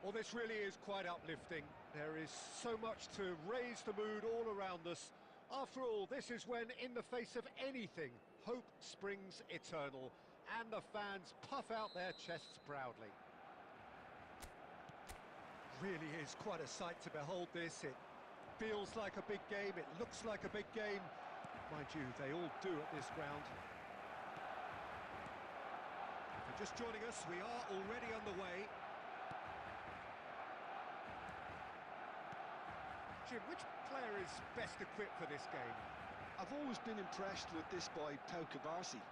Well, this really is quite uplifting. There is so much to raise the mood all around us. After all, this is when, in the face of anything, hope springs eternal, and the fans puff out their chests proudly. Really is quite a sight to behold this. It feels like a big game, it looks like a big game. Mind you, they all do at this ground. If you're just joining us, we are already underway. Jim, which player is best equipped for this game? I've always been impressed with this boy, Pau Cubarsí.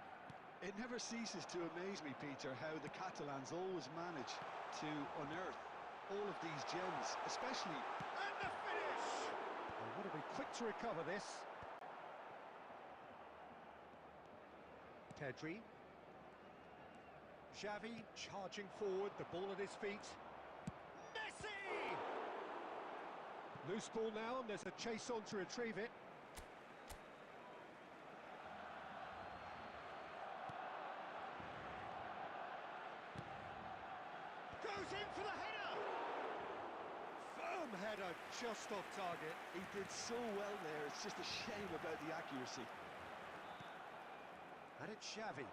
It never ceases to amaze me, Peter, how the Catalans always manage to unearth all of these gems, especially... And the finish! They've got to be quick to recover this. Pedri. Xavi charging forward, the ball at his feet. Messi! Loose ball now, and there's a chase on to retrieve it. Goes in for the header! Firm header, just off target. He did so well there, it's just a shame about the accuracy. And it's Xavi.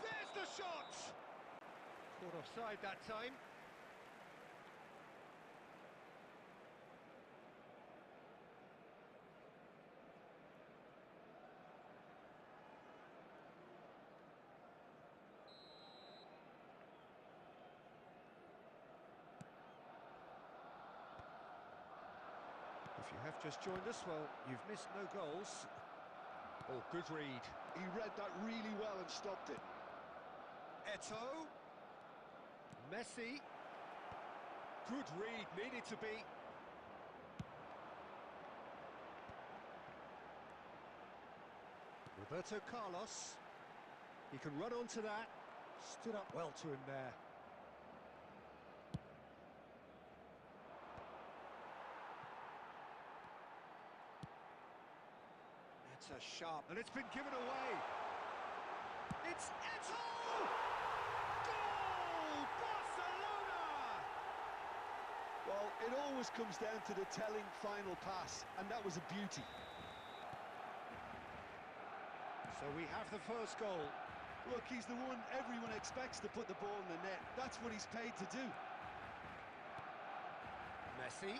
There's the shot! Caught offside that time. If you have just joined us, well, you've missed no goals. Oh, good read. He read that really well and stopped it. Eto'o. Messi. Good read, needed to be. Roberto Carlos. He can run onto that. Stood up well to him there. That's a sharp, and it's been given away. It's Eto'o! Goal! Barcelona! Well, it always comes down to the telling final pass, and that was a beauty. So we have the first goal. Look, he's the one everyone expects to put the ball in the net. That's what he's paid to do. Messi.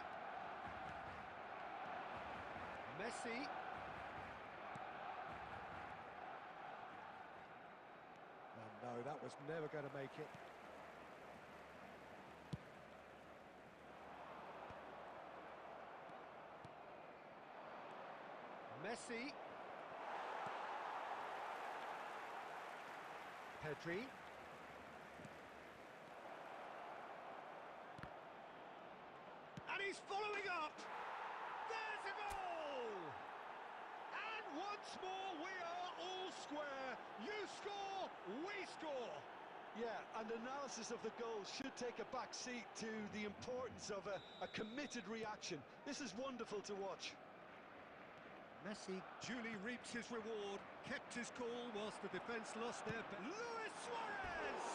Messi. Oh no, that was never going to make it. Messi. Pedri. And he's following up! There's a goal! And once more we are all square. You score, we score! Yeah, and analysis of the goal should take a back seat to the importance of a committed reaction. This is wonderful to watch. Messi duly reaps his reward, kept his cool whilst the defence lost their... Luis Suarez!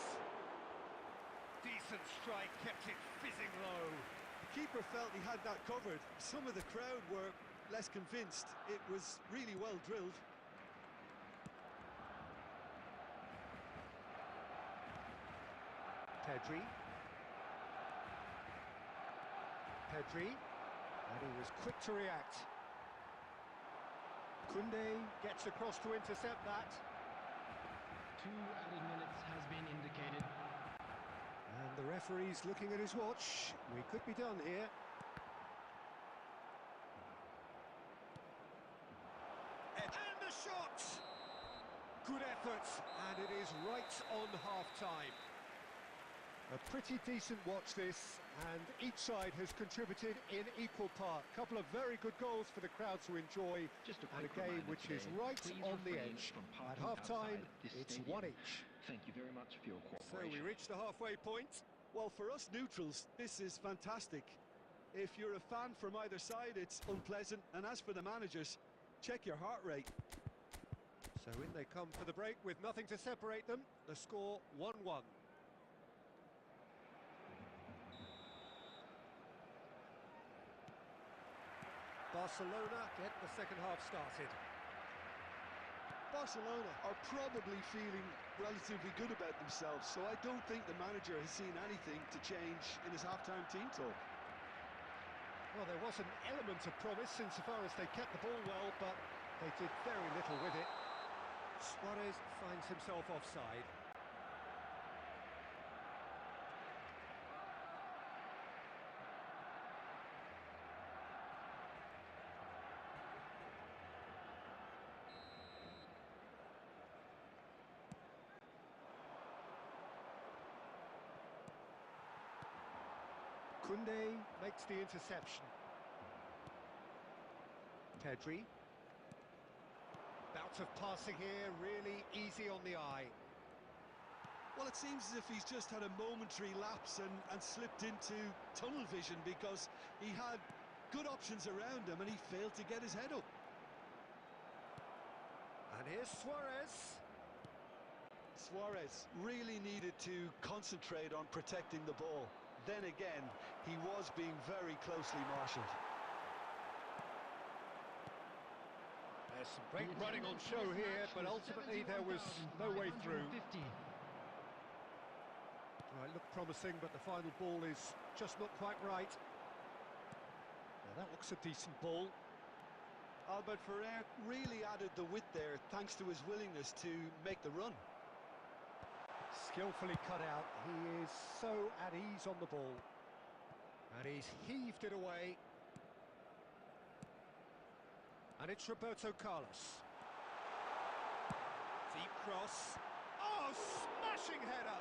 Decent strike, kept it fizzing low. The keeper felt he had that covered. Some of the crowd were less convinced. It was really well drilled. Pedri. Pedri. And he was quick to react. Koundé gets across to intercept that. 2 added minutes has been indicated. And the referee's looking at his watch. We could be done here. And the shot! Good effort, and it is right on half-time. A pretty decent watch this, and each side has contributed in equal part. A couple of very good goals for the crowd to enjoy, and a game which is right on the edge. At half-time, it's one each. Thank you very much for your cooperation. So we reach the halfway point. Well, for us neutrals, this is fantastic. If you're a fan from either side, it's unpleasant, and as for the managers, check your heart rate. So in they come for the break with nothing to separate them. The score 1-1. Barcelona get the second half started. Barcelona are probably feeling relatively good about themselves, so I don't think the manager has seen anything to change in his half-time team talk. Well, there was an element of promise insofar as they kept the ball well, but they did very little with it. Suarez finds himself offside. Koundé makes the interception. Pedri. Bout of passing here, really easy on the eye. Well, it seems as if he's just had a momentary lapse and slipped into tunnel vision, because he had good options around him and he failed to get his head up. And here's Suarez. Suarez really needed to concentrate on protecting the ball. Then again, he was being very closely marshalled. There's some great running on show here, but ultimately there was no way through. Well, it looked promising, but the final ball is just not quite right. Now that looks a decent ball. Albert Ferrer really added the width there, thanks to his willingness to make the run. Skillfully cut out. He is so at ease on the ball. And he's heaved it away. And it's Roberto Carlos. Deep cross. Oh, smashing header!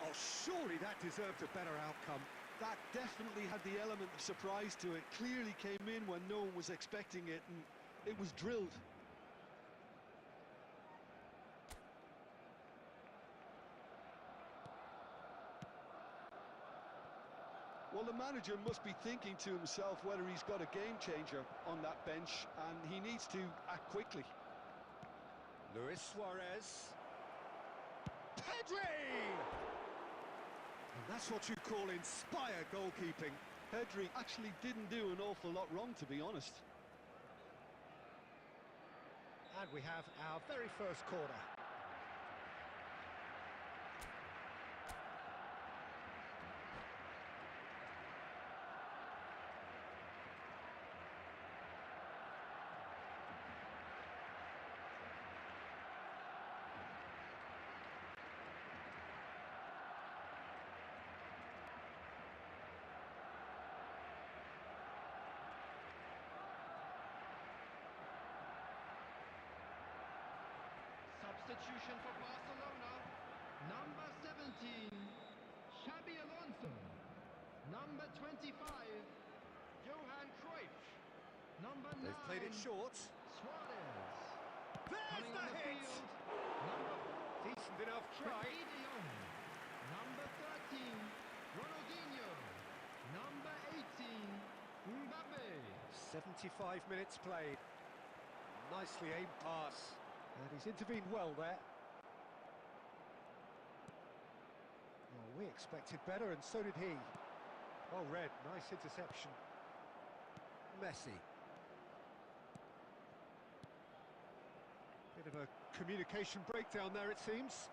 Oh, surely that deserved a better outcome. That definitely had the element of surprise to it. Clearly came in when no one was expecting it, and it was drilled. Well, the manager must be thinking to himself whether he's got a game changer on that bench, and he needs to act quickly. Luis Suarez. Pedri! And that's what you call inspired goalkeeping. Pedri actually didn't do an awful lot wrong, to be honest. And we have our very first corner. Substitution for Barcelona. Number 17, Xabi Alonso. Number 25, Johan Cruyff. Number 9, They've played it short. Suarez. There's Coming the on the hit! field, number 4, Decent enough try. Frenkie de Jong. Number 13, Ronaldinho. Number 18, Mbappe. 75 minutes played. Nicely aimed pass. And he's intervened well there. Well, we expected better, and so did he. Well read, nice interception. Messi. Bit of a communication breakdown there, it seems.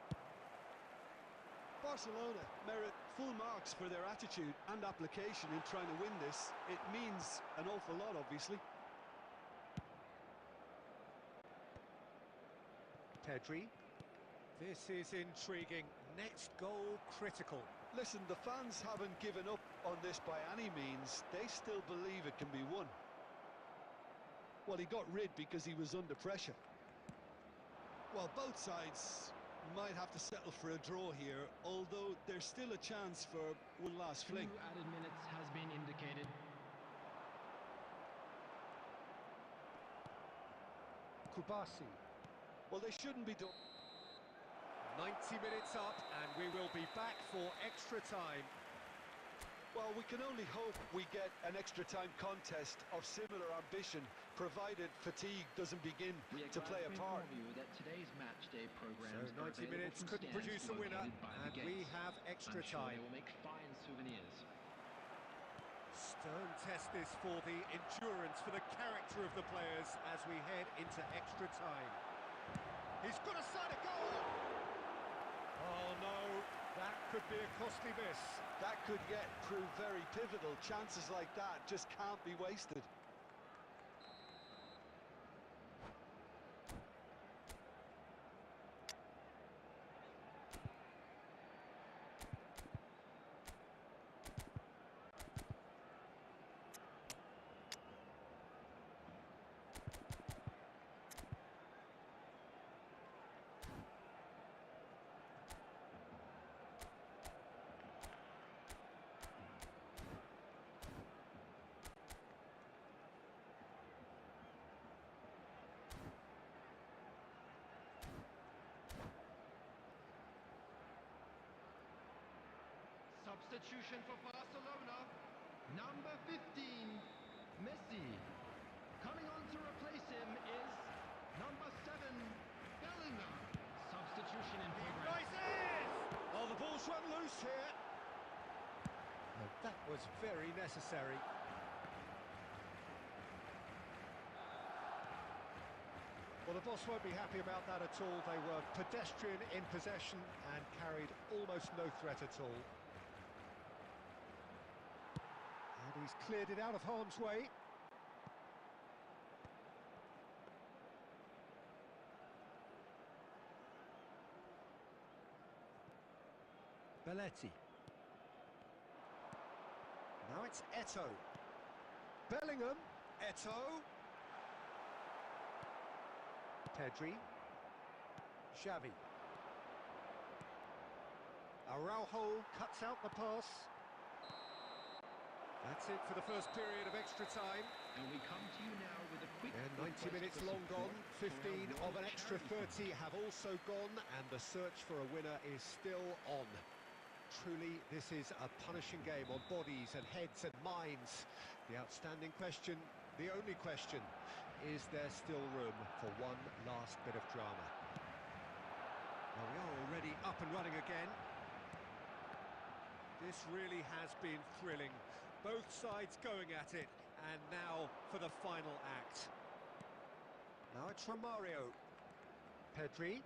Barcelona merit full marks for their attitude and application in trying to win this. It means an awful lot, obviously. Pedri. This is intriguing. Next goal critical. Listen, the fans haven't given up on this by any means. They still believe it can be won. Well, he got rid because he was under pressure. Well, both sides might have to settle for a draw here, although there's still a chance for one last fling. 2 added minutes has been indicated. Kubasi. Well, they shouldn't be done. 90 minutes up, and we will be back for extra time. Well, we can only hope we get an extra-time contest of similar ambition, provided fatigue doesn't begin to play a part. You that today's match day programs So 90 minutes couldn't produce a winner, and we have extra time. They will make fine souvenirs. Stern test this for the endurance, for the character of the players as we head into extra time. He's got a side of goal! Oh no, that could be a costly miss. That could yet prove very pivotal. Chances like that just can't be wasted. Substitution for Barcelona, number 15, Messi. Coming on to replace him is number 7, Bellingham. Substitution in progress. Oh, the ball's run loose here. And that was very necessary. Well, the boss won't be happy about that at all. They were pedestrian in possession and carried almost no threat at all. And he's cleared it out of harm's way. Belletti. Now it's Eto. Bellingham. Eto. Pedri. Xavi. Araujo cuts out the pass. That's it for the first period of extra time. And we come to you now with a quick... And 90 minutes long gone, 15 of an extra 30 have also gone, and the search for a winner is still on. Truly, this is a punishing game on bodies and heads and minds. The outstanding question, the only question, is there still room for one last bit of drama? Well, we are already up and running again. This really has been thrilling. Both sides going at it, and now for the final act. Now it's Romario. Pedri.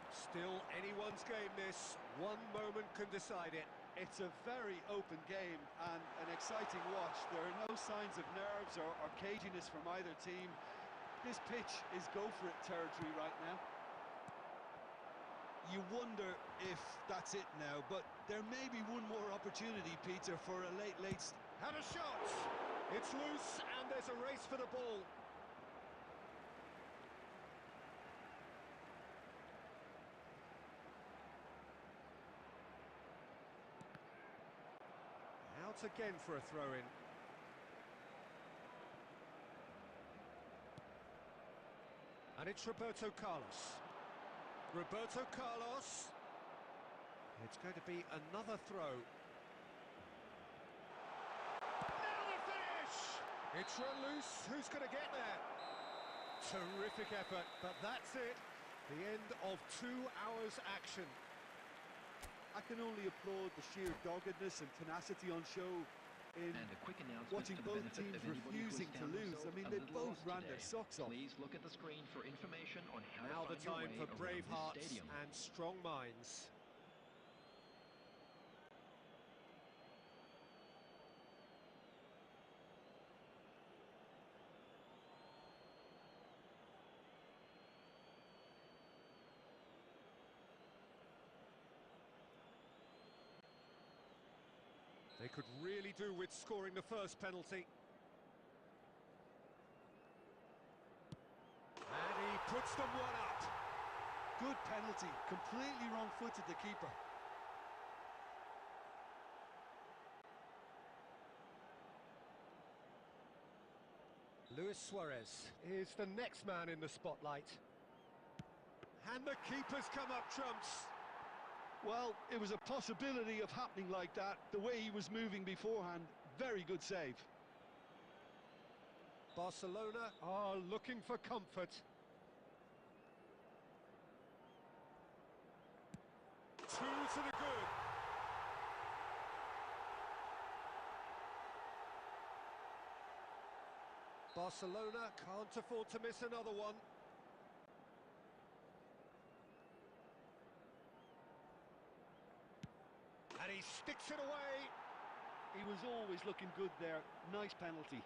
Still anyone's game this. One moment can decide it. It's a very open game and an exciting watch. There are no signs of nerves or caginess from either team. This pitch is go-for-it territory right now. You wonder if that's it now, but there may be one more opportunity, Peter, for a late... Had a shot! It's loose, and there's a race for the ball. Out again for a throw-in. And it's Roberto Carlos. Roberto Carlos. It's going to be another throw. Now the finish! It's run loose. Who's going to get there? Terrific effort, but that's it. The end of 2 hours action. I can only applaud the sheer doggedness and tenacity on show in watching both teams refusing to lose. I mean, they both ran their socks off. Please look at the screen for information on how now to the find time your for way brave around this hearts stadium. and strong minds. They could really do with scoring the first penalty. And he puts them one up. Good penalty, completely wrong-footed the keeper. Luis Suarez is the next man in the spotlight. And the keeper's come up trumps. Well, it was a possibility of happening like that. The way he was moving beforehand, very good save. Barcelona are looking for comfort. Two to the good. Barcelona can't afford to miss another one. And he sticks it away. He was always looking good there. Nice penalty.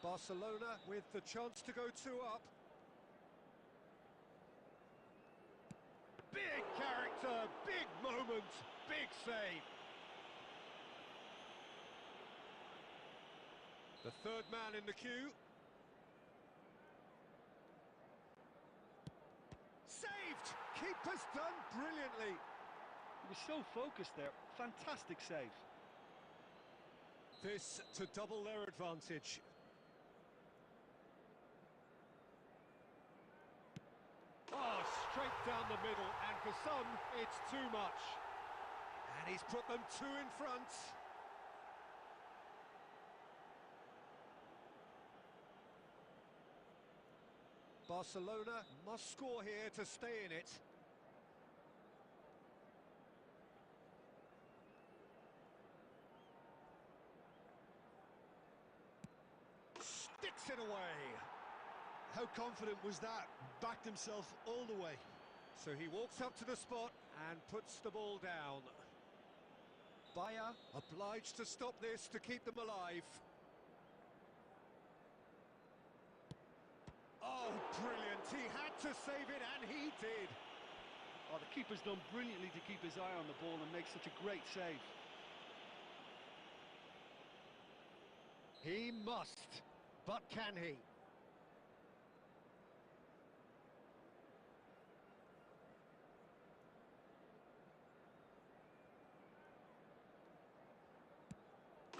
Barcelona with the chance to go 2 up. Big character, big moment, big save. The third man in the queue. Saved! Keeper's done brilliantly. He was so focused there. Fantastic save. This to double their advantage. Oh, straight down the middle, and for some, it's too much. And he's put them 2 in front. Barcelona must score here to stay in it. Sticks it away. How confident was that? Backed himself all the way. So he walks up to the spot and puts the ball down. Bayer obliged to stop this to keep them alive. Oh, brilliant. He had to save it, and he did. Oh, the keeper's done brilliantly to keep his eye on the ball and make such a great save. He must, but can he?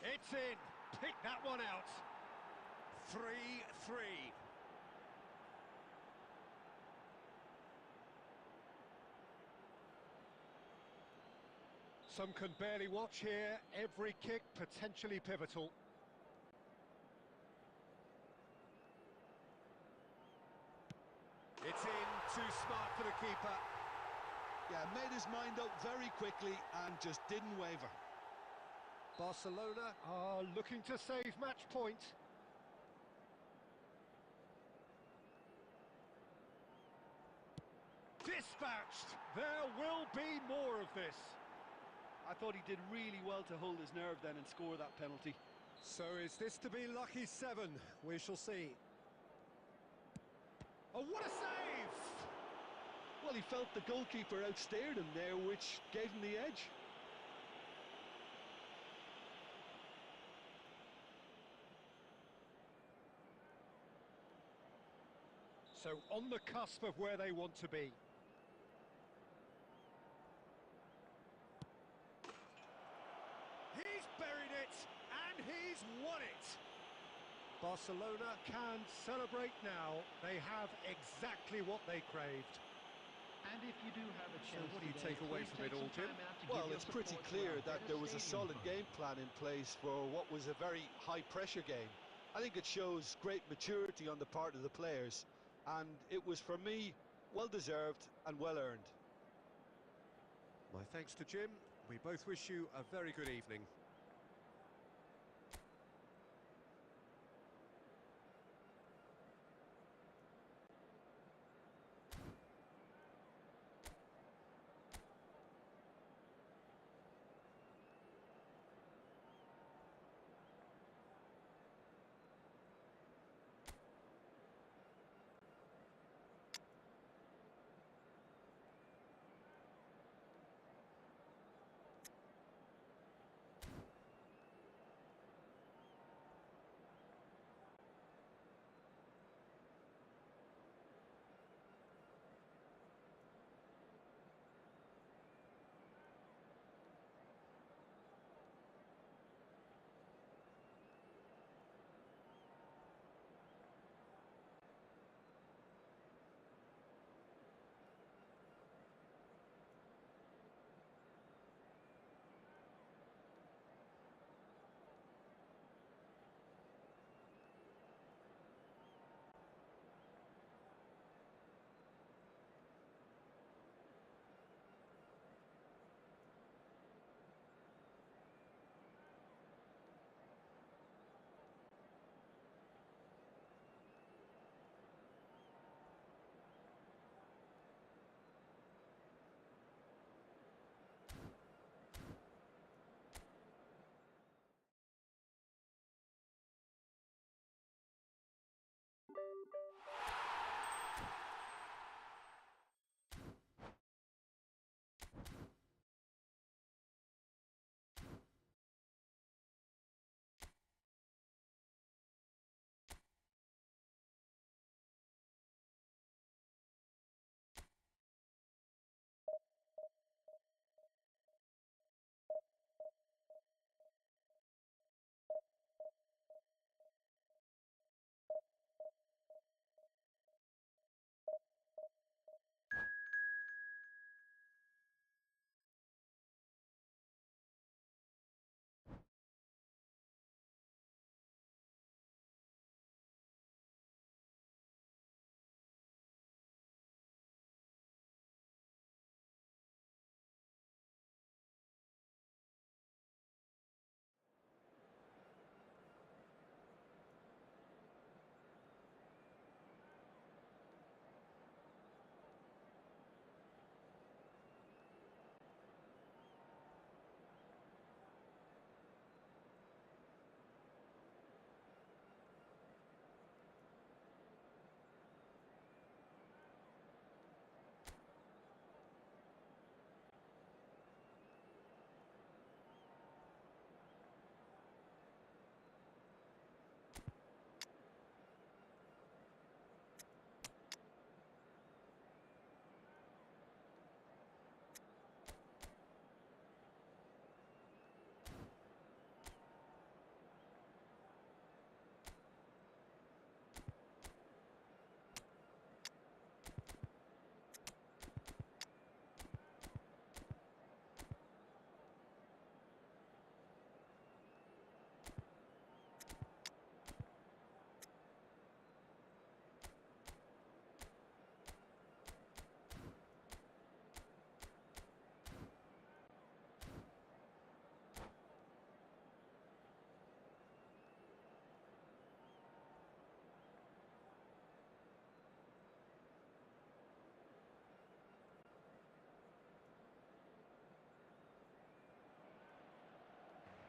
It's in. Pick that one out. 3-3. Some can barely watch here. Every kick potentially pivotal. It's in. Too smart for the keeper. Yeah, made his mind up very quickly and just didn't waver. Barcelona are looking to save match point. Dispatched! There will be more of this. I thought he did really well to hold his nerve then and score that penalty. So is this to be lucky 7? We shall see. Oh, what a save! Well, he felt the goalkeeper outsteered him there, which gave him the edge. So on the cusp of where they want to be. He's buried it, and he's won it. Barcelona can celebrate now. They have exactly what they craved. And if you do have a chance what do you today, take away please from it take all, some Jim? time out to Well, give your it's pretty support to clear our that better there was a stadium solid fund. game plan in place for what was a very high-pressure game. I think it shows great maturity on the part of the players, and it was, for me, well-deserved and well-earned. My thanks to Jim. We both wish you a very good evening.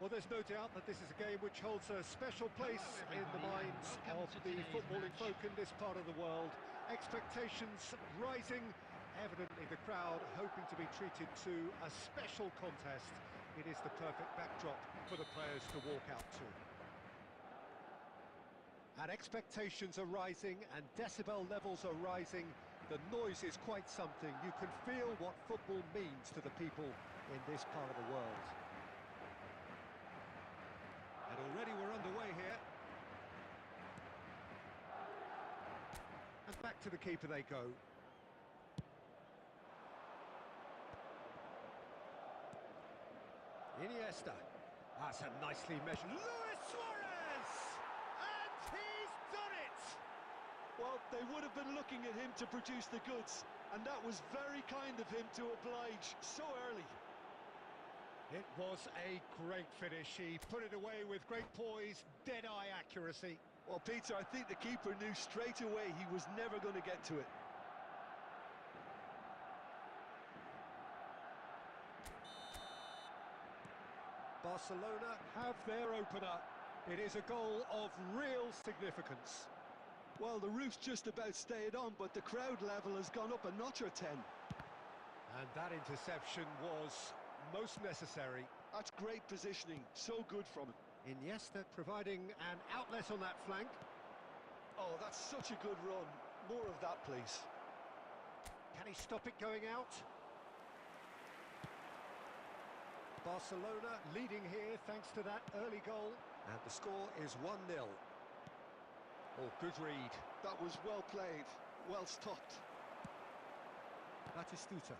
Well, there's no doubt that this is a game which holds a special place in the everybody, and minds welcome of to the today's footballing match. folk in this part of the world. Expectations rising, evidently the crowd hoping to be treated to a special contest. It is the perfect backdrop for the players to walk out to. And expectations are rising and decibel levels are rising. The noise is quite something. You can feel what football means to the people in this part of the world. And already we're underway here. And back to the keeper they go. Iniesta. That's a nicely measured... Luis Suarez! And he's done it! Well, they would have been looking at him to produce the goods, and that was very kind of him to oblige so early. It was a great finish. He put it away with great poise, dead-eye accuracy. Well, Peter, I think the keeper knew straight away he was never going to get to it. Barcelona have their opener. It is a goal of real significance. Well, the roof's just about stayed on, but the crowd level has gone up a notch or 10. And that interception was most necessary. That's great positioning, so good from him. Iniesta providing an outlet on that flank. Oh, that's such a good run. More of that, please. Can he stop it going out? Barcelona leading here thanks to that early goal. And the score is 1-0. Oh, good read. That was well played, well stopped. Batistuta.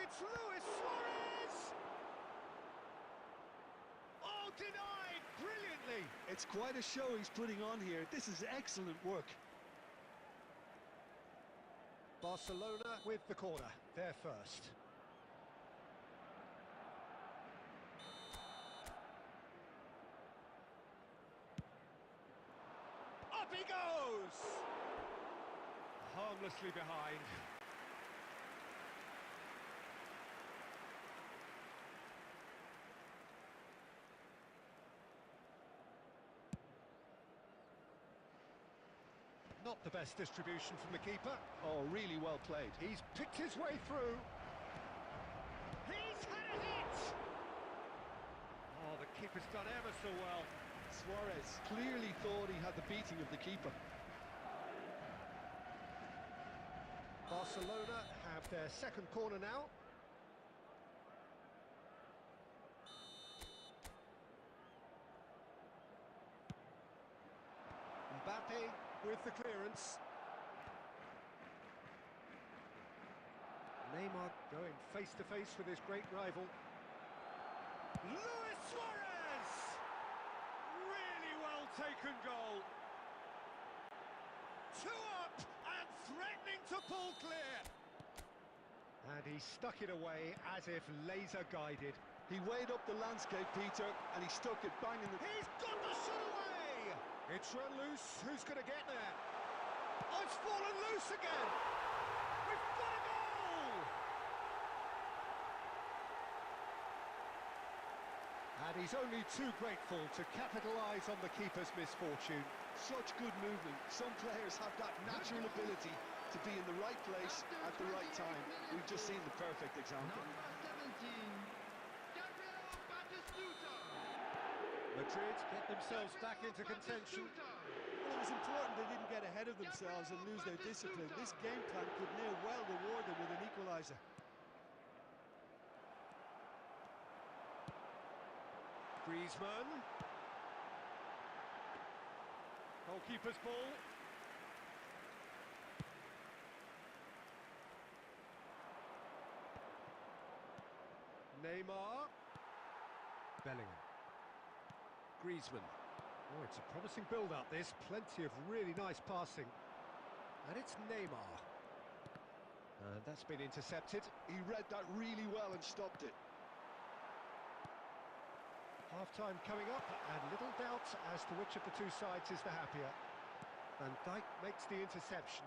It's Luis Suarez! Oh, denied brilliantly! It's quite a show he's putting on here. This is excellent work. Barcelona with the corner, they're first. Up he goes! Harmlessly behind. Not the best distribution from the keeper. Oh, really well played. He's picked his way through. He's had a hit! Oh, the keeper's done ever so well. Suarez clearly thought he had the beating of the keeper. Barcelona have their second corner now. Mbappe with the clearance. Neymar going face to face with his great rival. Luis Suarez! Really well taken goal. 2 up and threatening to pull clear. And he stuck it away as if laser guided. He weighed up the landscape, Peter, and he stuck it bang in the... He's got the shot away! It's run loose. Who's going to get there? Oh, it's fallen loose again! We've got a goal! And he's only too grateful to capitalise on the keeper's misfortune. Such good movement. Some players have that natural ability to be in the right place at the right time. We've just seen the perfect example. Madrid get themselves back into contention. Well, it was important they didn't get ahead of themselves and lose their discipline. This game plan could near well reward them with an equaliser. Griezmann. Goalkeeper's ball. Neymar. Bellingham. Griezmann. Oh, it's a promising build-up, this. Plenty of really nice passing. And it's Neymar. And that's been intercepted. He read that really well and stopped it. Half-time coming up, and little doubt as to which of the two sides is the happier. Van Dijk makes the interception.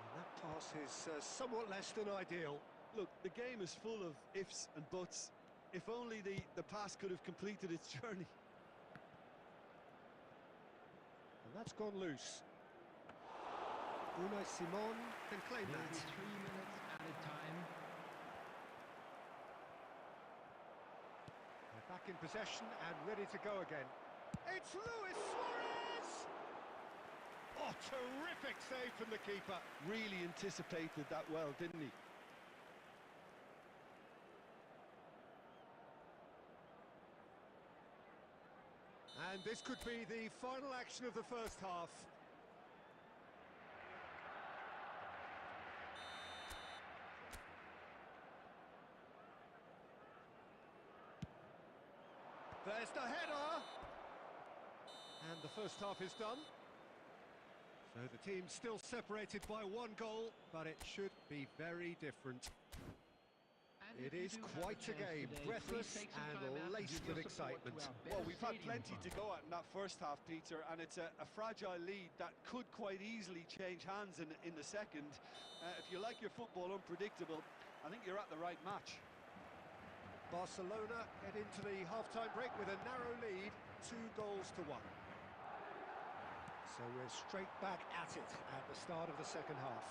And that pass is somewhat less than ideal. Look, the game is full of ifs and buts. If only the pass could have completed its journey. And that's gone loose. Unai Simon can claim Maybe that. 3 minutes added time. They're back in possession and ready to go again. It's Luis Suarez! Oh, terrific save from the keeper. Really anticipated that well, didn't he? And this could be the final action of the first half. There's the header! And the first half is done. So the team's still separated by one goal, but it should be very different. And It if you is do have quite a chance game, today, breathless please take some and time out to laced give with your support to excitement. our Well, Better we've had Stadium plenty to Fund. go at in that first half, Peter, and it's a fragile lead that could quite easily change hands in the second. If you like your football unpredictable, I think you're at the right match. Barcelona head into the half-time break with a narrow lead, 2-1. So we're straight back at it at the start of the second half.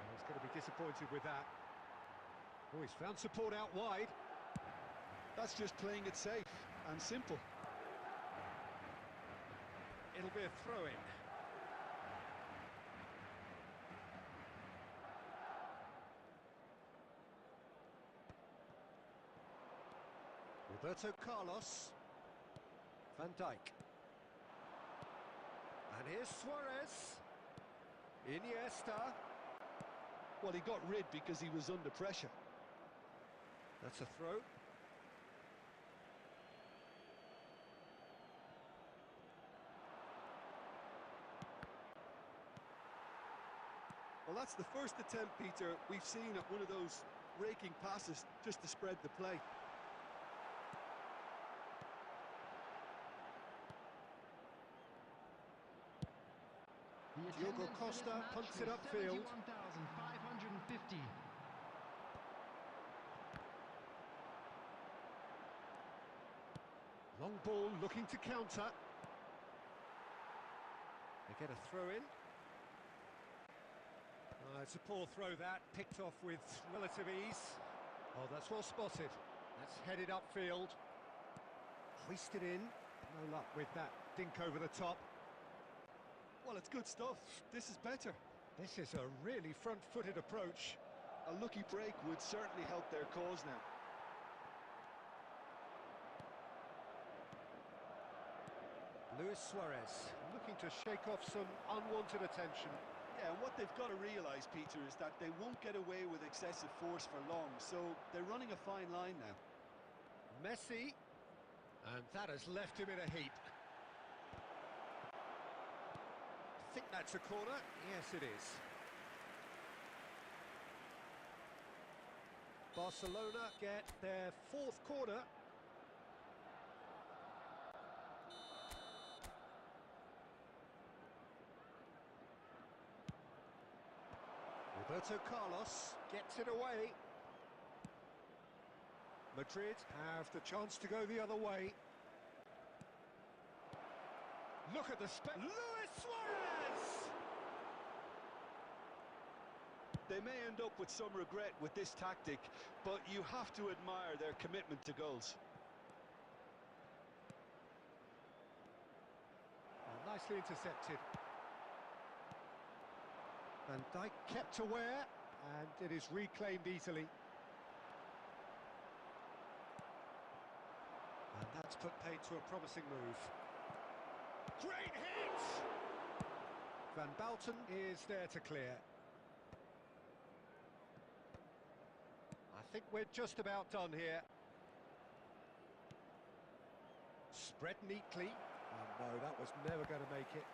Well, he's going to be disappointed with that. Oh, he's found support out wide. That's just playing it safe and simple. It'll be a throw-in. Roberto Carlos. Van Dijk. And here's Suarez. Iniesta. Well, he got rid because he was under pressure. That's a throw. Well, that's the first attempt, Peter, we've seen at one of those raking passes just to spread the play. The Diogo attendance for this Costa match punts was it upfield. 71,550. Long ball looking to counter. They get a throw in. It's a poor throw that, picked off with relative ease. Oh, that's well spotted. That's headed upfield. Hoisted in. No luck with that dink over the top. Well, it's good stuff. This is better. This is a really front-footed approach. A lucky break would certainly help their cause now. Luis Suarez looking to shake off some unwanted attention. Yeah, and what they've got to realise, Peter, is that they won't get away with excessive force for long, so they're running a fine line now. Messi, and that has left him in a heap. I think that's a corner. Yes, it is. Barcelona get their fourth corner. Roberto Carlos gets it away. Madrid have the chance to go the other way. Look at the Luis Suarez! They may end up with some regret with this tactic, but you have to admire their commitment to goals. Oh, nicely intercepted. Van Dijk kept aware, and it is reclaimed easily. And that's put paid to a promising move. Great hit! Van Bouten is there to clear. I think we're just about done here. Spread neatly. Oh no, that was never going to make it.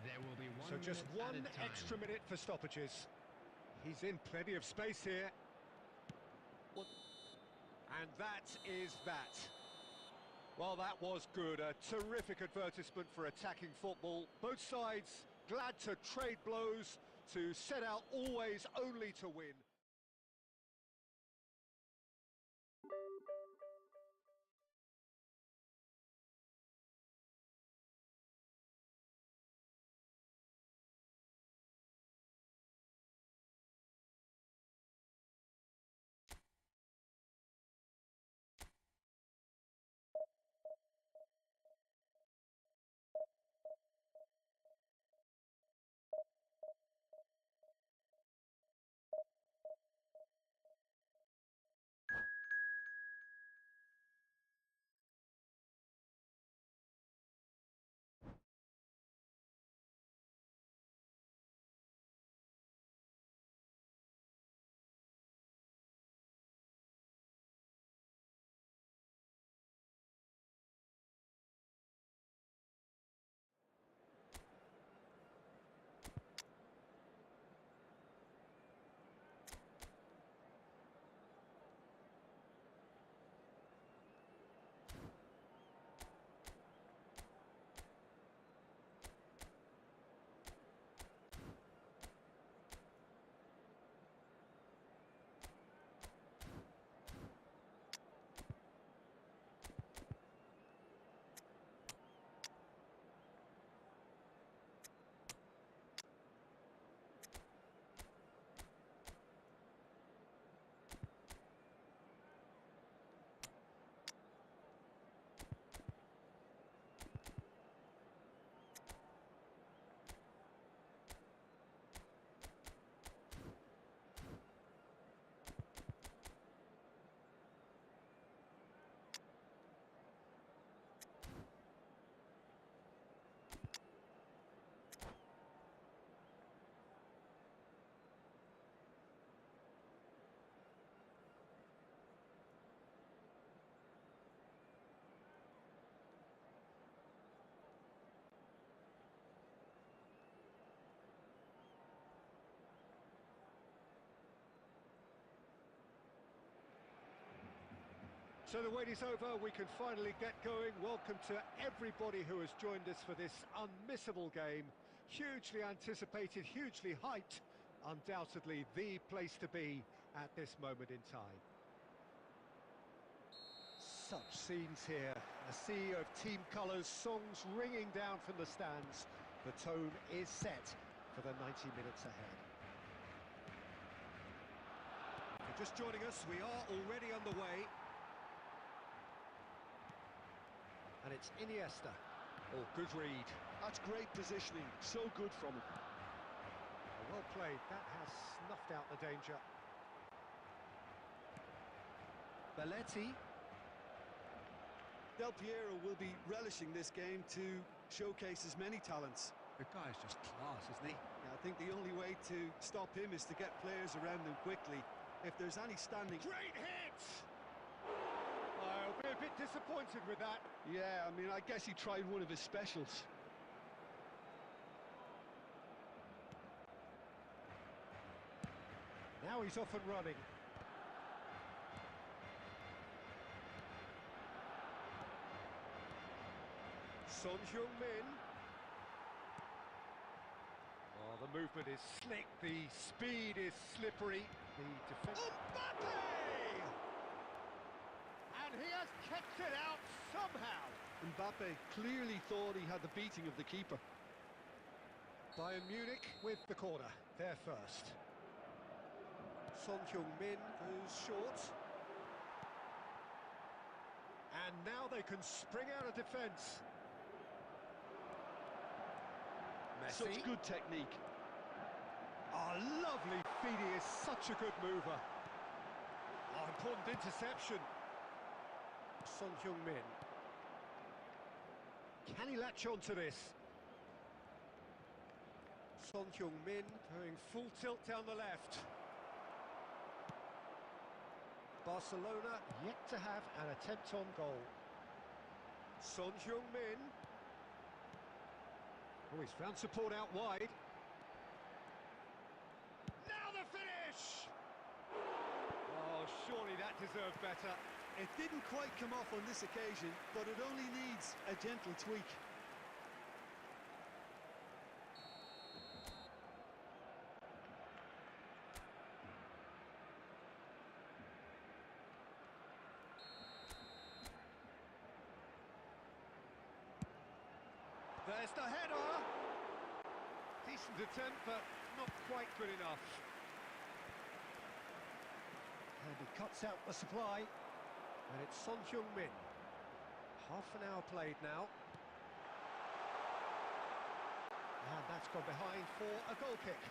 There will be So just one extra minute for stoppages. He's in plenty of space here. And that is that. Well, that was good. A terrific advertisement for attacking football. Both sides glad to trade blows, to set out always only to win. So the wait is over, we can finally get going. Welcome to everybody who has joined us for this unmissable game. Hugely anticipated, hugely hyped. Undoubtedly the place to be at this moment in time. Such scenes here. A sea of team colours, songs ringing down from the stands. The tone is set for the 90 minutes ahead. If you're just joining us, we are already underway. And it's Iniesta. Oh, good read. That's great positioning, so good from him. Well played, that has snuffed out the danger. Belletti. Del Piero will be relishing this game to showcase his many talents. The guy's just class, isn't he? Yeah, I think the only way to stop him is to get players around him quickly. If there's any standing... Great hit! I'll be a bit disappointed with that. Yeah, I mean, I guess he tried one of his specials. Now he's off and running. Son Heung-min. Oh, the movement is slick, the speed is slippery. The defense... Mbappe! And he has kept it out somehow. Mbappe clearly thought he had the beating of the keeper. Bayern Munich with the corner, there first. Son Heung-min goes short. And now they can spring out of defence. Messi. Such good technique. Oh, lovely feed, he is such a good mover. Oh, important interception. Son Heung-min. Can he latch on to this? Son Heung-min going full tilt down the left. Barcelona yet to have an attempt on goal. Son Heung-min. Oh, he's found support out wide. Now the finish! Oh, surely that deserved better. It didn't quite come off on this occasion, but it only needs a gentle tweak. There's the header! Decent attempt, but not quite good enough. And he cuts out the supply. And it's Son Heung-min. Half an hour played now. And that's gone behind for a goal kick.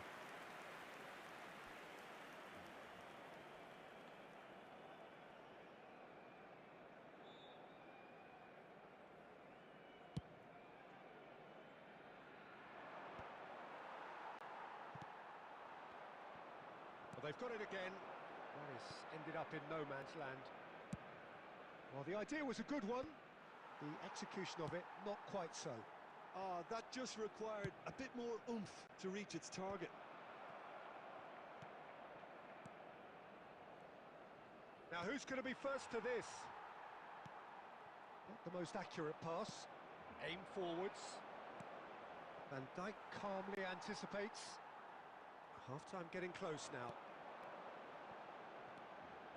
Well, they've got it again. That has ended up in no man's land. Well, the idea was a good one. The execution of it, not quite so. That just required a bit more oomph to reach its target. Now, who's going to be first to this? Not the most accurate pass. Aim forwards. Van Dijk calmly anticipates. Half-time getting close now.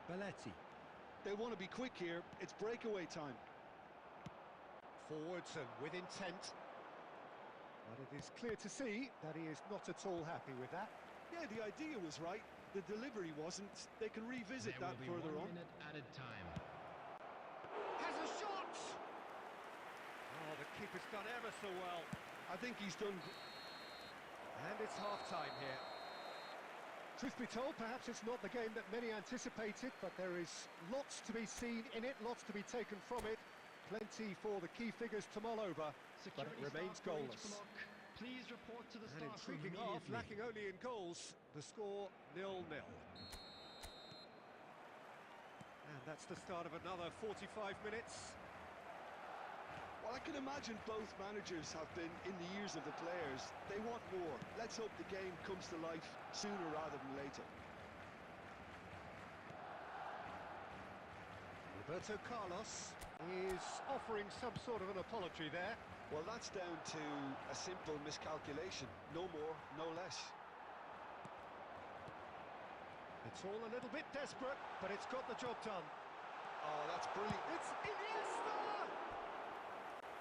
Belletti. They want to be quick here. It's breakaway time. Forwards and with intent. But it is clear to see that he is not at all happy with that. Yeah, the idea was right. The delivery wasn't. They can revisit There that will be further 1 on. minute added time. Has a shot! Oh, the keeper's done ever so well. I think he's done. And it's half-time here. Truth be told, perhaps it's not the game that many anticipated, but there is lots to be seen in it, lots to be taken from it. Plenty for the key figures to mull over, but it remains goalless. Please report to the An staff room intriguing half, immediately. lacking only in goals. The score 0-0. And that's the start of another 45 minutes. Well, I can imagine both managers have been in the ears of the players. They want more. Let's hope the game comes to life sooner rather than later. Roberto Carlos is offering some sort of an apology there. Well, that's down to a simple miscalculation. No more, no less. It's all a little bit desperate, but it's got the job done. Oh, that's brilliant. It's Iniesta!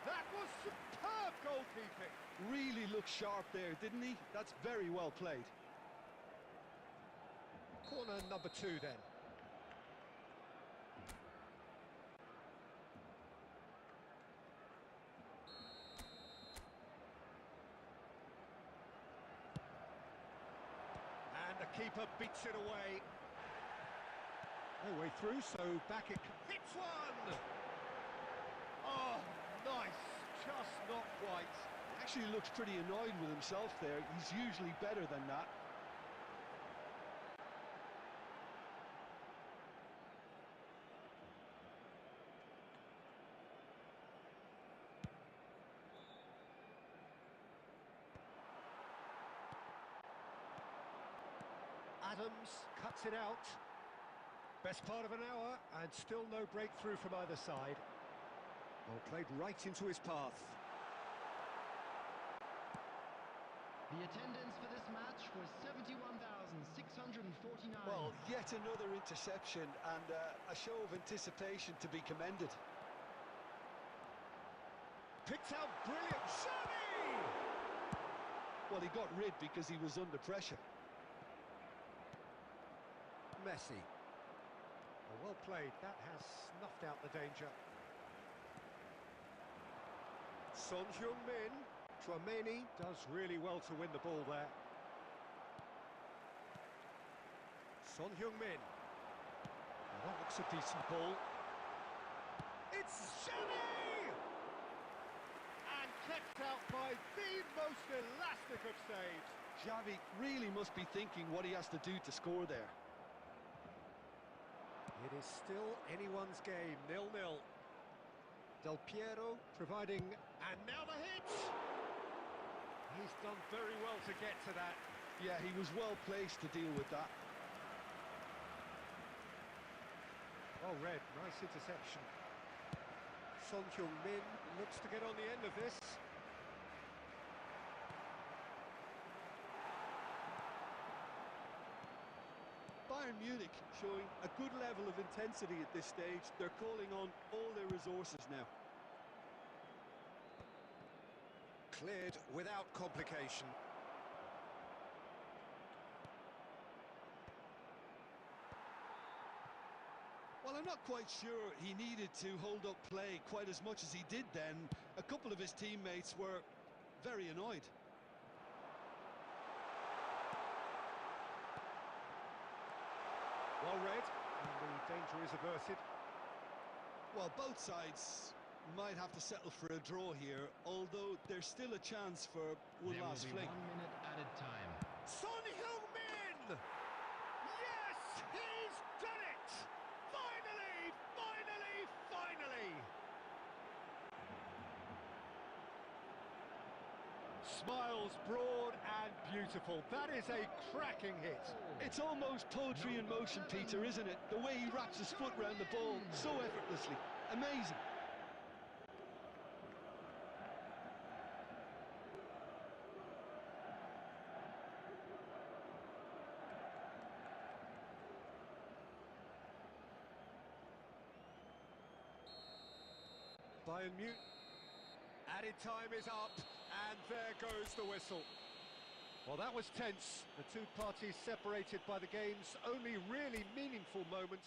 That was superb goalkeeping. Really looked sharp there, didn't he? That's very well played. Corner number 2 then. And the keeper beats it away. No way through, so back it hits one! Oh, nice, just not quite. Actually looks pretty annoyed with himself there. He's usually better than that. Adams cuts it out. Best part of an hour, and still no breakthrough from either side. Well, played right into his path. The attendance for this match was 71,649. Well, yet another interception and a show of anticipation to be commended. Picked out brilliant. Xavi! Well, he got rid because he was under pressure. Messi. Well played. That has snuffed out the danger. Son Heung-min. Chouameni does really well to win the ball there. Son Heung-min. Well, that looks a decent ball. It's Xavi! And kept out by the most elastic of saves. Xavi really must be thinking what he has to do to score there. It is still anyone's game, 0-0. Del Piero providing, and now the hit! He's done very well to get to that. Yeah, he was well placed to deal with that. Oh, Red, nice interception. Son Heung-min looks to get on the end of this. Bayern Munich showing a good level of intensity at this stage. They're calling on all their resources now. Cleared without complication. Well, I'm not quite sure he needed to hold up play quite as much as he did then. A couple of his teammates were very annoyed. Well read, and the danger is averted. Well, both sides might have to settle for a draw here, although there's still a chance for one There will last be fling. 1 minute added time. Son Heung-min! Yes, he's done it! Finally, finally, finally! Smiles broad and beautiful. That is a cracking hit. It's almost poetry in motion, Peter, isn't it? The way he wraps his foot round the ball so effortlessly. Amazing. Bayern Munich. Added time is up, and there goes the whistle. Well, that was tense. The two parties separated by the game's only really meaningful moment.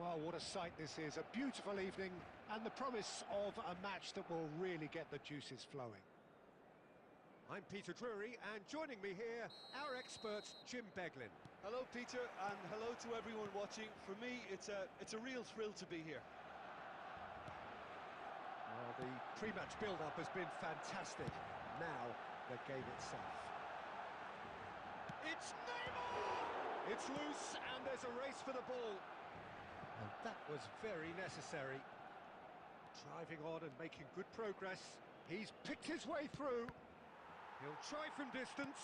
Oh, what a sight this is. A beautiful evening and the promise of a match that will really get the juices flowing. I'm Peter Drury, and joining me here, our expert, Jim Beglin. Hello, Peter, and hello to everyone watching. For me, it's a real thrill to be here. Well, the pre-match build-up has been fantastic. Now, the game itself. It's Neymar! It's loose, and there's a race for the ball. And that was very necessary. Driving on and making good progress. He's picked his way through. He'll try from distance.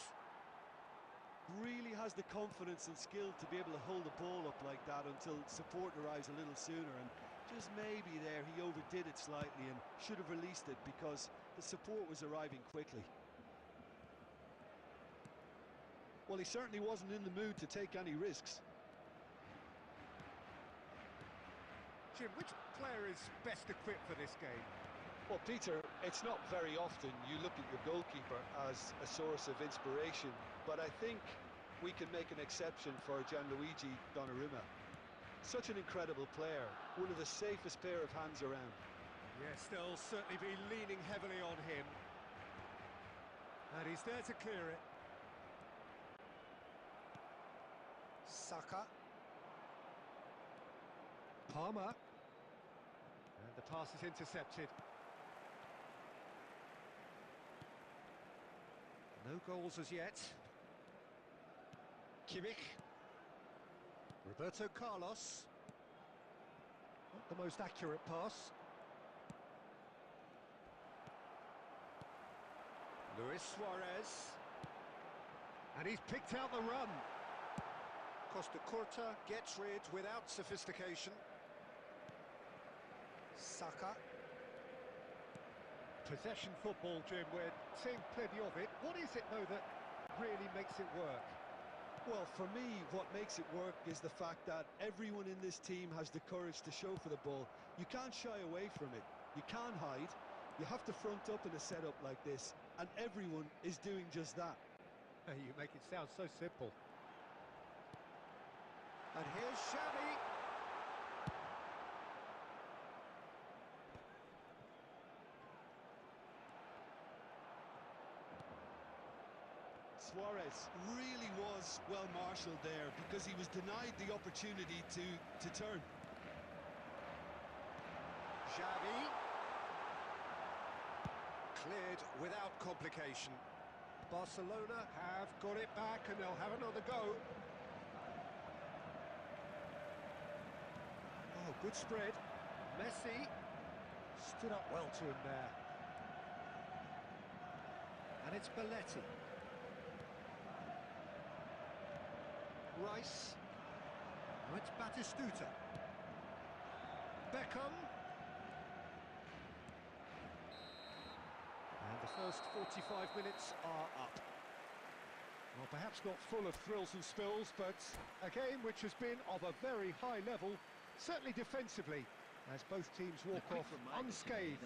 Really has the confidence and skill to be able to hold the ball up like that until support arrives a little sooner, and just maybe there he overdid it slightly and should have released it because the support was arriving quickly. Well, he certainly wasn't in the mood to take any risks. Jim, which player is best equipped for this game? Well, Peter, it's not very often you look at your goalkeeper as a source of inspiration, but I think we can make an exception for Gianluigi Donnarumma. Such an incredible player, one of the safest pair of hands around. Yes, they'll certainly be leaning heavily on him. And he's there to clear it. Saka. Palmer. And the pass is intercepted. No goals as yet. Kimmich. Roberto Carlos. Not the most accurate pass. Luis Suarez. And he's picked out the run. Costa Curta gets rid without sophistication. Saka. Possession football, Jim, we're seeing plenty of it. What is it, though, that really makes it work? Well, for me, what makes it work is the fact that everyone in this team has the courage to show for the ball. You can't shy away from it. You can't hide. You have to front up in a setup like this, and everyone is doing just that. You make it sound so simple. And here's Xavi. Suarez really was well marshalled there because he was denied the opportunity to turn. Xavi. Cleared without complication. Barcelona have got it back and they'll have another go. Oh, good spread. Messi stood up well to him there. And it's Belletti. Rice. Oh, it's Batistuta. Beckham. And the first 45 minutes are up. Well, perhaps not full of thrills and spills, but a game which has been of a very high level, certainly defensively, as both teams walk off unscathed.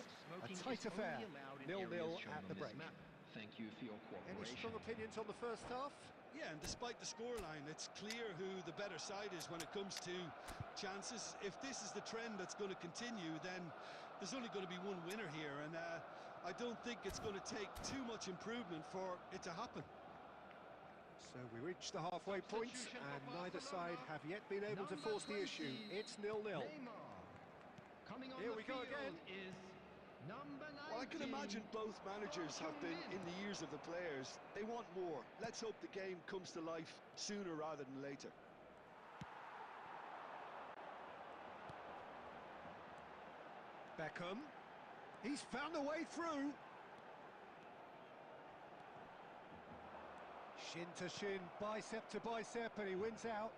A tight affair, 0-0 at the break. Thank you for your cooperation. Any strong opinions on the first half? Yeah, and despite the scoreline, it's clear who the better side is when it comes to chances. If this is the trend that's going to continue, then there's only going to be one winner here, and I don't think it's going to take too much improvement for it to happen. So we reach the halfway point, and neither side have yet been able to force the issue. It's 0-0. Here we go again. Well, I can imagine both managers have been in the ears of the players. They want more. Let's hope the game comes to life sooner rather than later. Beckham. He's found a way through. Shin to shin, bicep to bicep, and he wins out.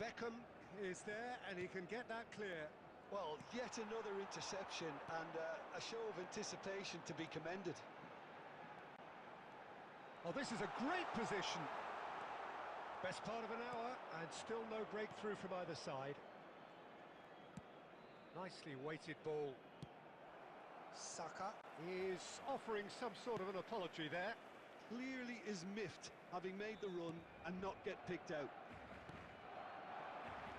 Beckham is there, and he can get that clear. Well, yet another interception and a show of anticipation to be commended. Oh, this is a great position. Best part of an hour, and still no breakthrough from either side. Nicely weighted ball. Saka is offering some sort of an apology there. clearly is miffed, having made the run and not get picked out.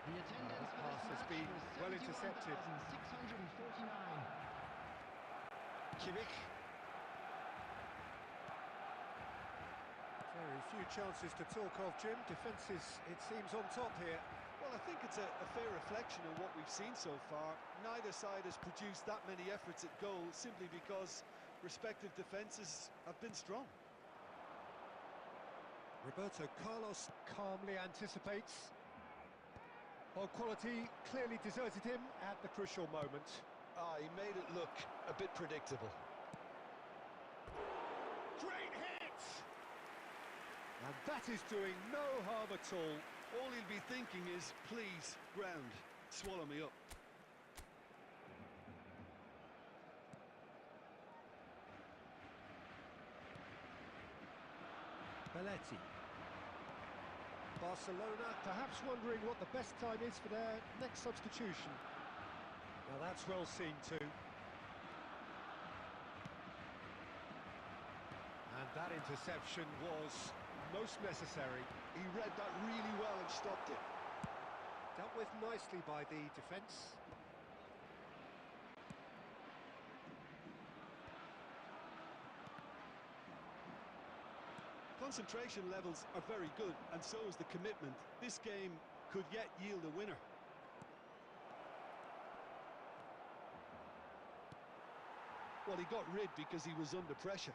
The attendance for pass this has match been was well intercepted. 71,649. Kimmich. Very few chances to talk of, Jim. Defences, it seems, on top here. Well, I think it's a fair reflection of what we've seen so far. Neither side has produced that many efforts at goal simply because respective defences have been strong. Roberto Carlos calmly anticipates. Well, quality clearly deserted him at the crucial moment. He made it look a bit predictable. Great hit! And that is doing no harm at all. All he'll be thinking is, please, ground, swallow me up. Belletti. Barcelona perhaps wondering what the best time is for their next substitution. Now that's well seen too. And that interception was most necessary. He read that really well and stopped it. Dealt with nicely by the defence. Concentration levels are very good, and so is the commitment. This game could yet yield a winner. Well, he got rid because he was under pressure.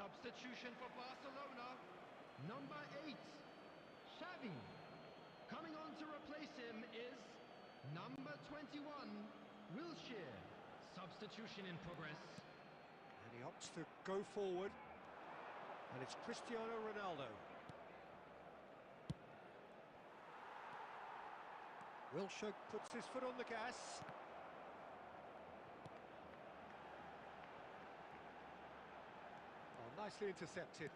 Substitution for Barcelona, number 8, Xavi. Coming on to replace him is number 21, Wilshere. Substitution in progress. And he opts to go forward. And it's Cristiano Ronaldo. Wilshere puts his foot on the gas. Oh, nicely intercepted.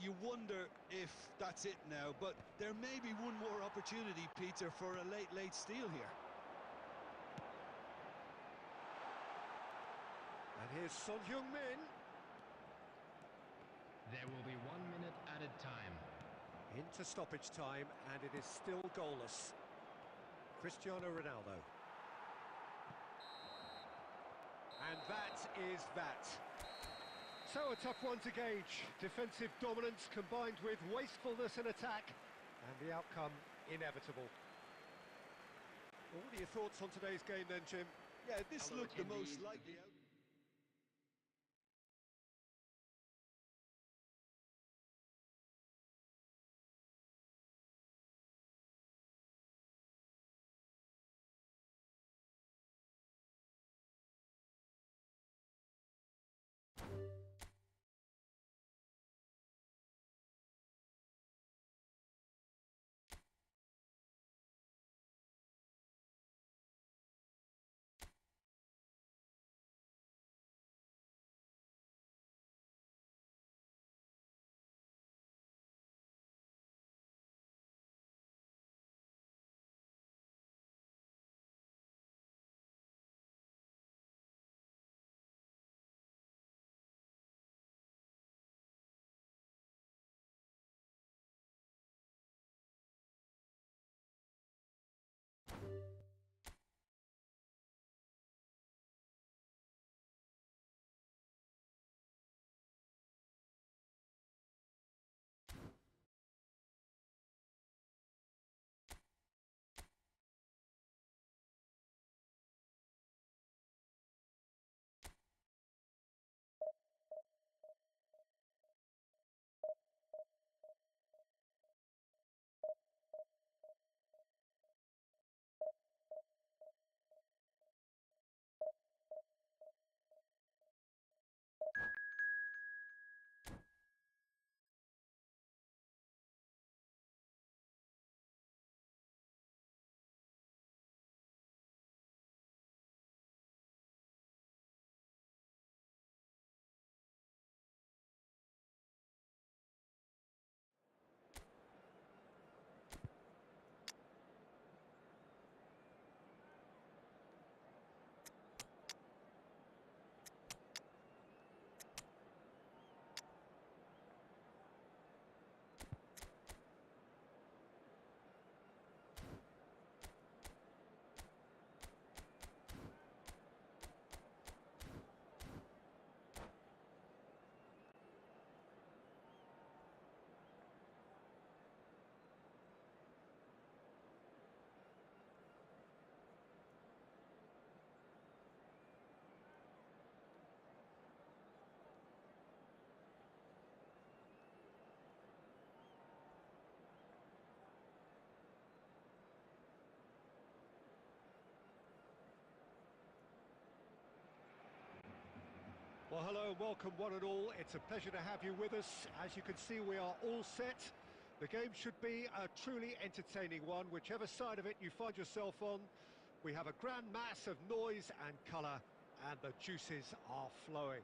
You wonder if that's it now, but there may be one more opportunity, Peter, for a late steal here. And here's Son Heung-min. There will be 1 minute added time. Into stoppage time, and it is still goalless. Cristiano Ronaldo. And that is that. So a tough one to gauge. Defensive dominance combined with wastefulness in attack, and the outcome inevitable. Well, what are your thoughts on today's game then, Jim? Yeah, this Hello, looked the most attendees. likely outcome. Well, hello and welcome one and all. It's a pleasure to have you with us. As you can see, we are all set. The game should be a truly entertaining one, whichever side of it you find yourself on. We have a grand mass of noise and colour, and the juices are flowing.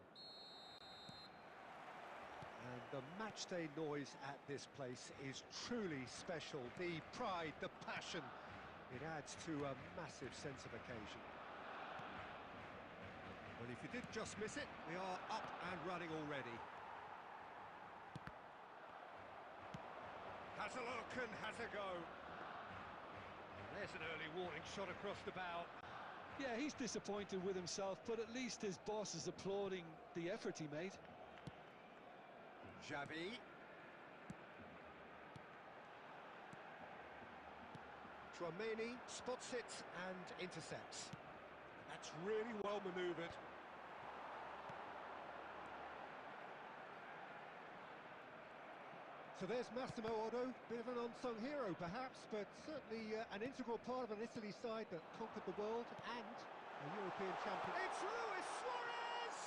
And the matchday noise at this place is truly special. The pride, the passion, it adds to a massive sense of occasion. Well, if you did just miss it, we are up and running already. Has a look and has a go. There's an early warning shot across the bow. Yeah, he's disappointed with himself, but at least his boss is applauding the effort he made. Xavi. Tchouameni spots it and intercepts. That's really well manoeuvred. So there's Massimo Otto, bit of an unsung hero perhaps, but certainly an integral part of an Italy side that conquered the world and a European champion. It's Luis Suarez!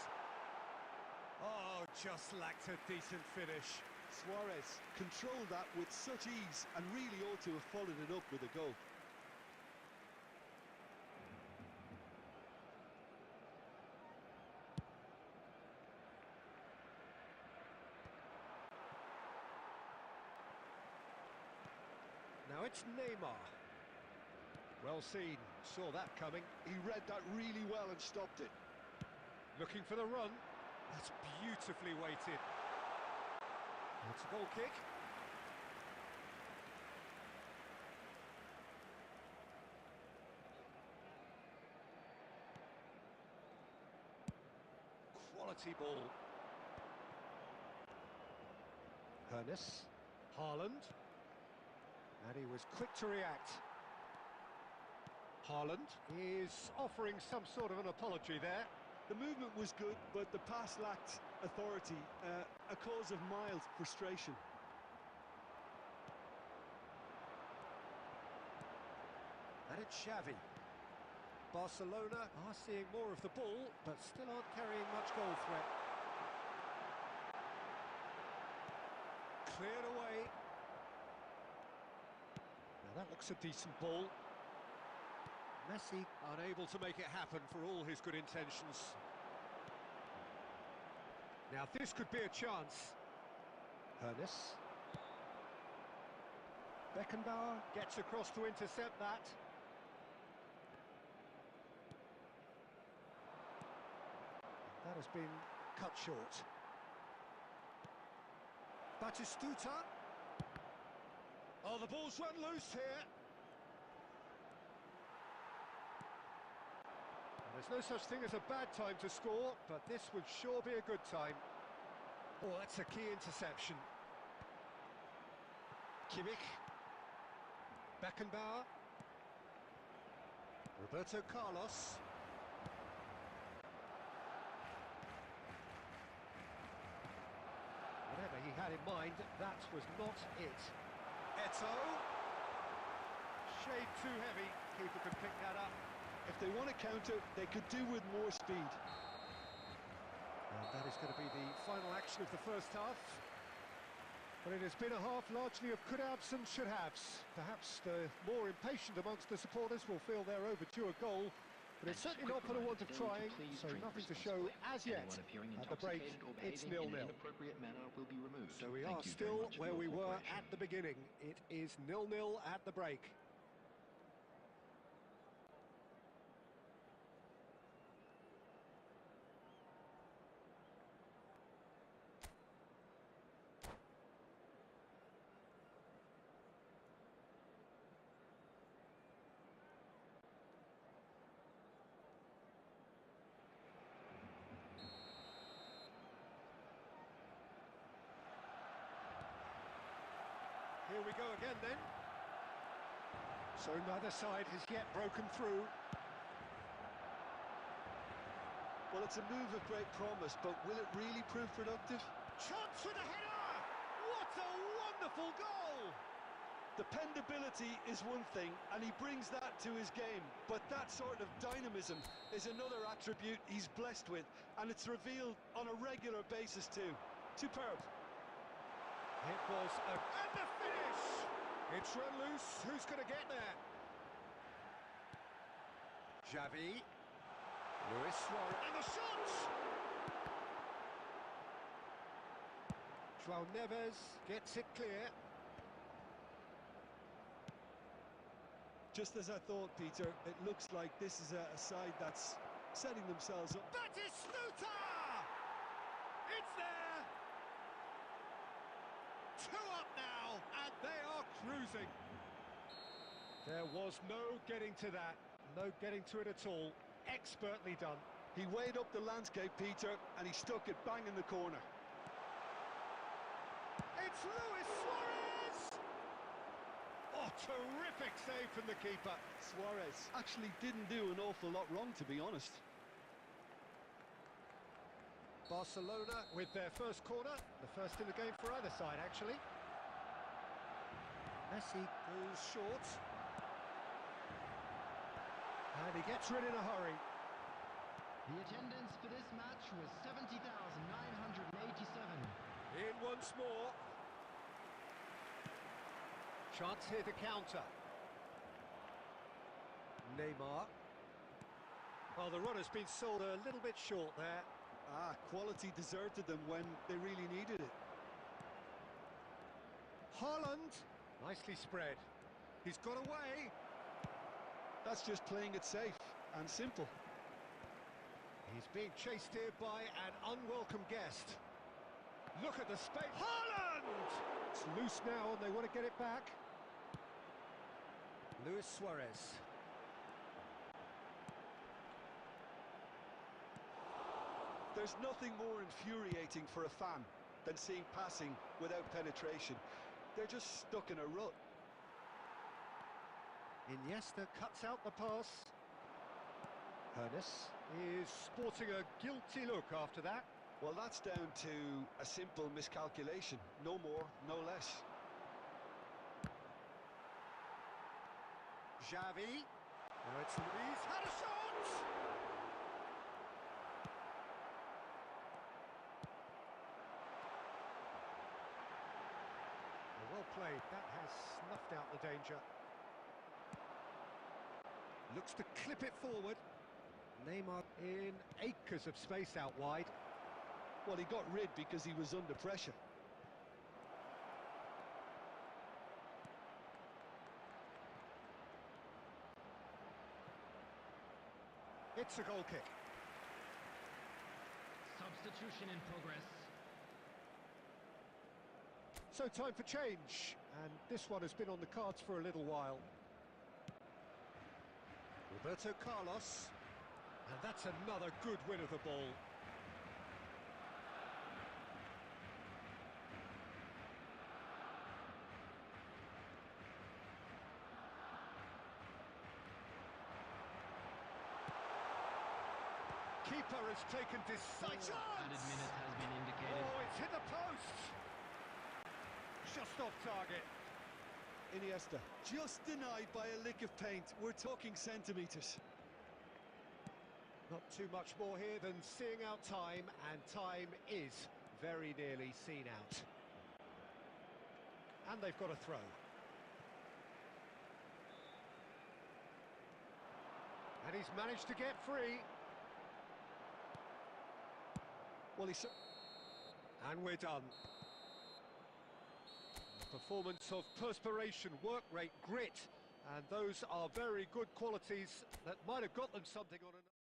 Oh, just lacked a decent finish. Suarez controlled that with such ease and really ought to have followed it up with a goal. Now it's Neymar. Well seen, saw that coming. He read that really well and stopped it. Looking for the run. That's beautifully weighted. It's a goal kick. Quality ball. Hernes. Haaland. And he was quick to react. Haaland is offering some sort of an apology there. The movement was good, but the pass lacked authority, a cause of mild frustration. And it's Xavi. Barcelona are seeing more of the ball, but still aren't carrying much goal threat. Cleared away. That looks a decent ball. Messi unable to make it happen for all his good intentions. Now this could be a chance. Hernes. Beckenbauer gets across to intercept that. That has been cut short. Batistuta. Oh, the ball's run loose here. There's no such thing as a bad time to score, but this would sure be a good time. Oh, that's a key interception. Kimmich. Beckenbauer. Roberto Carlos. Whatever he had in mind, that was not it. Eto. Shade too heavy. Keeper could pick that up. If they want to counter, they could do with more speed. And that is going to be the final action of the first half. But it has been a half largely of could-haves and should-haves. Perhaps the more impatient amongst the supporters will feel they're overdue a goal, but it's certainly not for the want of trying, so nothing to show as yet. At the break, it's 0-0. So we are still where we were at the beginning. It is 0-0 at the break. Here we go again then. So neither side has yet broken through. Well, it's a move of great promise, but will it really prove productive? Chance with a header! What a wonderful goal! Dependability is one thing, and he brings that to his game, but that sort of dynamism is another attribute he's blessed with, and it's revealed on a regular basis too. Superb. It was a... And the finish! It's run loose. Who's going to get there? Xavi. Luis Suarez. And the shot! João Neves gets it clear. Just as I thought, Peter, it looks like this is a side that's setting themselves up. Batistuta! It's there! 2 up now, and they are cruising. There was no getting to that, no getting to it at all. Expertly done. He weighed up the landscape, Peter, and he stuck it bang in the corner. It's Luis Suarez! Oh, terrific save from the keeper. Suarez actually didn't do an awful lot wrong, to be honest. Barcelona with their first corner, the first in the game for either side, actually. Messi goes short. And he gets rid in a hurry. The attendance for this match was 70,987. In once more. Chance here to counter. Neymar. Well, the run has been sold a little bit short there. Quality deserted them when they really needed it. Haaland. Nicely spread. He's got away. That's just playing it safe and simple. He's being chased here by an unwelcome guest. Look at the space. Haaland! It's loose now and they want to get it back. Luis Suarez. There's nothing more infuriating for a fan than seeing passing without penetration. They're just stuck in a rut. Iniesta cuts out the pass. Hernes is sporting a guilty look after that. Well, that's down to a simple miscalculation. No more, no less. Xavi. Now it's Luis. Had a shot! Well played. That has snuffed out the danger. Looks to clip it forward. Neymar in acres of space out wide. Well, he got rid because he was under pressure. It's a goal kick. Substitution in progress. So time for change, and this one has been on the cards for a little while. Roberto Carlos, and that's another good win of the ball. Keeper has taken decisive. Added minute has been indicated. Oh, it's hit the post. Just off target. Iniesta, just denied by a lick of paint. We're talking centimetres. Not too much more here than seeing out time, and time is very nearly seen out. And they've got a throw. And he's managed to get free. Well, and we're done. Performance of perspiration, work rate, grit, and those are very good qualities that might have got them something on another.